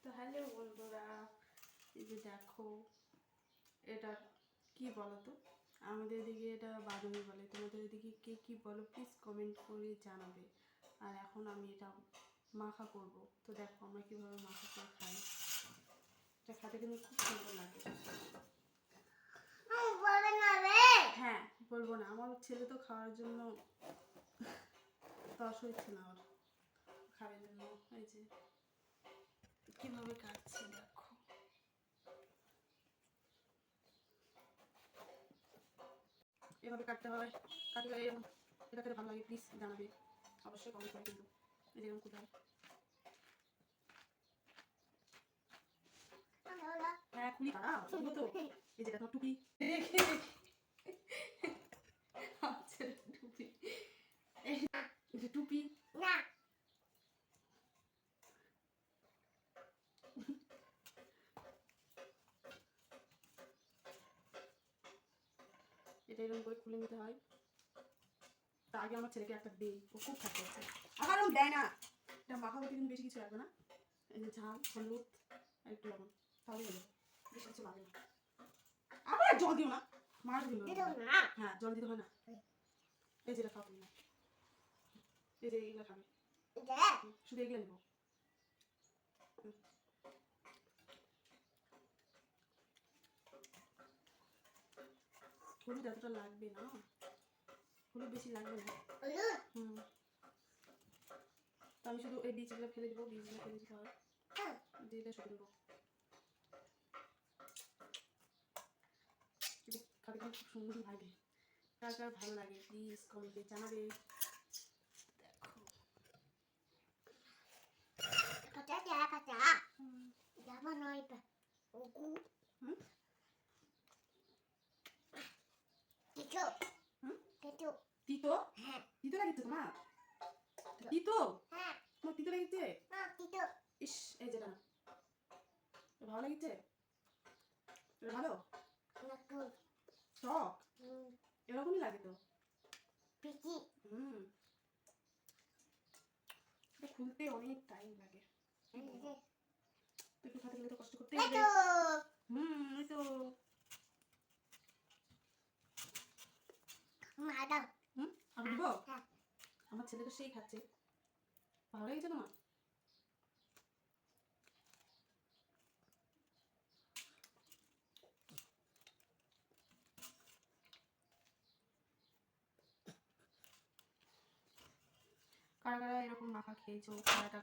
তো হ্যালো বন্ধুরা, এই যে দেখো, এটা কি বলো তো? আমাদের এদিকে এটা বাদামি বলে, তোমাদের এদিকে কে কি বলো প্লিজ কমেন্ট করে জানাবে। আর এখন আমি এটা মাখা করব। তো দেখো আমরা কীভাবে মাখা করে খাই। এটা খেতে কিন্তু খুব সুন্দর লাগে। হ্যাঁ বলবো না, আমার ছেলে তো খাওয়ার জন্য তস হচ্ছে না, ওর খাওয়ার জন্য। এই যে কীভাবে কাটছি দেখো। এভাবে কাটতে হয়, কাটলে এটা খেতে ভালো লাগে প্লিজ জানাবে, অবশ্যই কমেন্ট করে কিন্তু। এই যেরকম কোথায়, হ্যাঁ খুলি দাঁড়াও তো। এই যেটা তোমার টুপি, আচ্ছা টুপি, এই যে টুপি না, এটা এরকম করে খুলে নিতে হয়। তা আগে আমার ছেলেকে একটা দিই, ও খুব খাচ্ছে হচ্ছে, আবার আমি দেয় না। এটা মাখা হতে কিন্তু বেশি কিছু লাগবে না, এই যে ঝাল, হলুদ আর একটু লবণ, তাহলে হলো, বেশি কিছু লাগে না। আবার জল দিও না, মার দিল না। হ্যাঁ জল দিতে হয় না। এই যেটা খাবো না, এই যে এইগুলো খাবে, শুধু এগুলো নেবো। হলুদ এতটা লাগবে না, হলুদ বেশি লাগবে না। হুম, তো আমি শুধু এই বীজগুলো ফেলে দেবো, বীজগুলো ফেলে দিতে হয়, দিয়ে শুধু দেবো। খাবে কিন্তু খুব সুন্দর লাগে। কার কার ভালো লাগে প্লিজ কমেন্টে জানাবে। তিতো তিতো লাগছে তোমার? তিতো তোমার তিতো লেগেছে? ইস, এই যেটা না, ভালো লেগেছে? ভালো টক, এরকমই লাগে তো। হুম, এটা খুলতে অনেক টাইম লাগে, একটু খাতে গেলে তো কষ্ট করতেই হবে। এই তো আমি দিব। আমার ছেলে তো সেই খাচ্ছে, ভালো লেগেছে তোমার? কারা কারা এরকম মাখা খেয়েছো, খাওয়াটা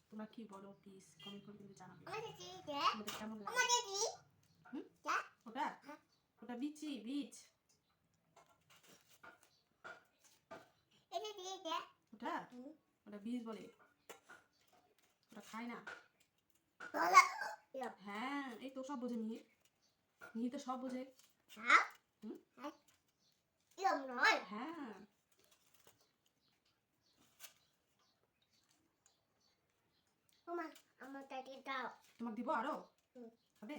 তোমরা কি বলো প্লিজ কমেন্ট করে কিন্তু জানাবে তোমাদের কেমন লাগে। ওটা ওটা বিচি বীজ, ওটা ওটা বীজ বলে, ওটা খায় না। হ্যাঁ এই তো সব বোঝে মিহি, মিহি তো সব বোঝে। হ্যাঁ তোমাকে দিব আরো, খাবে?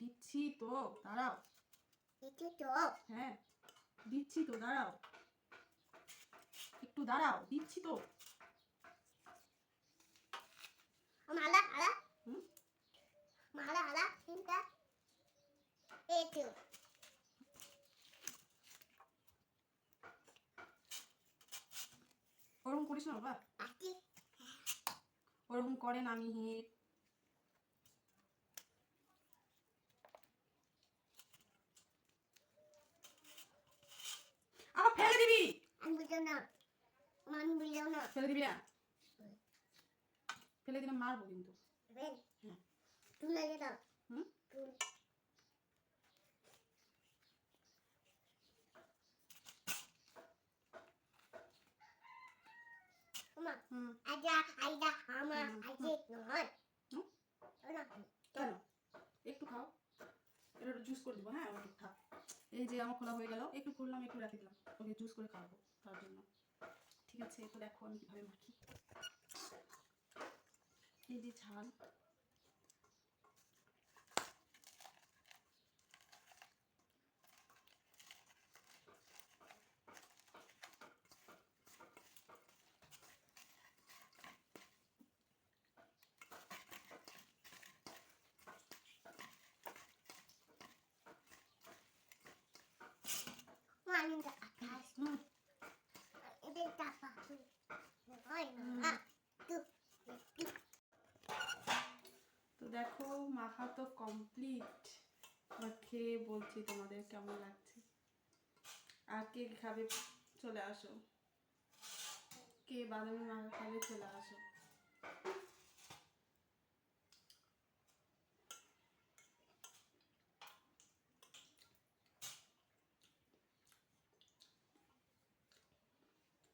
দিচ্ছি তো দাঁড়াও, হ্যাঁ দিচ্ছি তো দাঁড়াও, একটু দাঁড়াও দিচ্ছি তো। ওরকম করিস না বাবা, ওরকম করে না মিহি। আবার ফেলে দিবি, ফেলে দিবি না, ফেলে দিলে মারবো কিন্তু। কেন একটু খাও, এটা জুস করে দেবো। হ্যাঁ একটু খা, এই যে আমার খোলা হয়ে গেল, একটু খুললাম একটু রেখে দিলাম, ওকে জুস করে খাওয়াবো তার জন্য। ঠিক আছে, তো দেখো আমি কিভাবে মাখি, এই যে ঝাল, তো দেখো মাখা তো কমপ্লিট। এবার খেয়ে বলছি তোমাদের কেমন লাগছে। আর কে খাবে চলে আসো, কে বাদামি মাখা খাবে চলে আসো।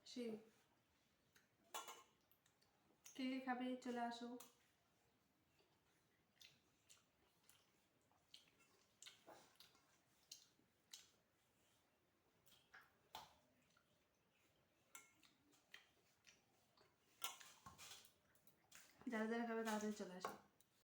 সে কে কে খাবে চলে আসো। যারা যারা খাবে তাড়াতাড়ি চলে আসো।